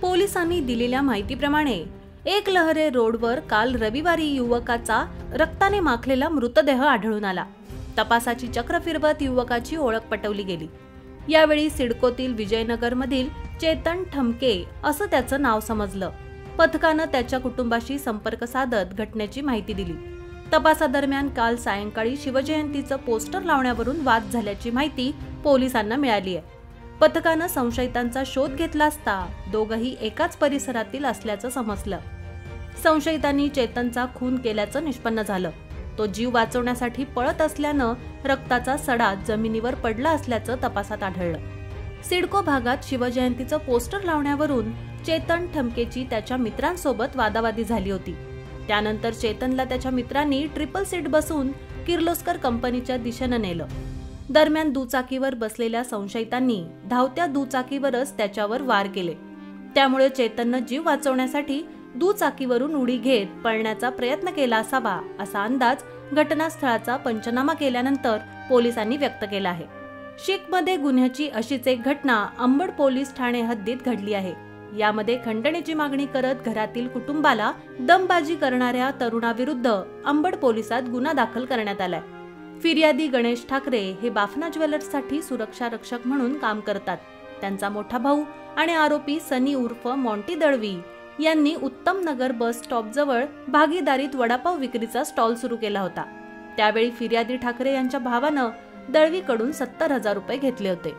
पोलिसांनी दिलेल्या माहितीप्रमाणे एकलहरे रोडवर काल रविवारी युवकाचा रक्ताने माखलेला मृतदेह आढळून आला। तपासाची चक्र फिरवत युवकाची ओळख पटवली गेली। यावेळी सिडकोतील विजयनगरमधील चेतन ठमके असं त्याचं नाव समजलं। पथकानं त्याच्या कुटुंबाशी संपर्क साधत घटनेची माहिती दिली। तपासादरम्यान काल सायंकाळी शिवजयंतीचं पोस्टर लावण्यावरून वाद झाल्याची माहिती पोलिसांना मिळाली आहे। पथकानं संशयितांचा शोध घेतला असता दोघंही एकाच परिसरातील असल्याचं समजलं। संशयितांनी चेतनचा खून केल्याचं निष्पन्न झालं। तो जीव वाचवण्यासाठी पळत असल्यानं रक्ताचा सडा जमिनीवर पडला असल्याचं तपासात आढळलं। सिडको भागात शिवजयंतीचं पोस्टर लावण्यावरून चेतन ठमकेची त्याच्या मित्रांसोबत वादावादी झाली होती। त्यानंतर चेतनला त्याच्या मित्रांनी ट्रिपल सीट बसून किर्लोस्कर कंपनीच्या दिशेनं नेलं। दरम्यान दुचाकीवर बसलेल्या संशयितांनी धावत्या दुचाकीवरच त्याच्यावर वार केले। त्यामुळे चेतननं जीव वाचवण्यासाठी दुचाकीवरून उडी घेत पळण्याचा प्रयत्न केला असावा असा अंदाज घटनास्थळाचा पंचनामा केल्यानंतर पोलिसांनी व्यक्त केला आहे। शीखमध्ये गुन्ह्याची अशीच एक घटना अंबड पोलीस ठाणे हद्दीत घडली आहे। यामध्ये खंडणीची मागणी करत घरातील कुटुंबाला दमबाजी करणाऱ्या तरुणाविरुद्ध अंबड पोलिसात गुन्हा दाखल करण्यात आलाय। फिर्यादी गणेश ठाकरे हे बाफना ज्वेलर्ससाठी सुरक्षा रक्षक म्हणून काम करतात। त्यांचा मोठा भाऊ आणि आरोपी सनी उर्फ मॉन्टी दळवी यांनी उत्तम नगर बस स्टॉप जवळ भागीदारीत वडापाव विक्रीचा स्टॉल सुरू केला होता। त्यावेळी फिर्यादी ठाकरे यांच्या भावानं दळवीकडून 70,000 रुपये घेतले होते।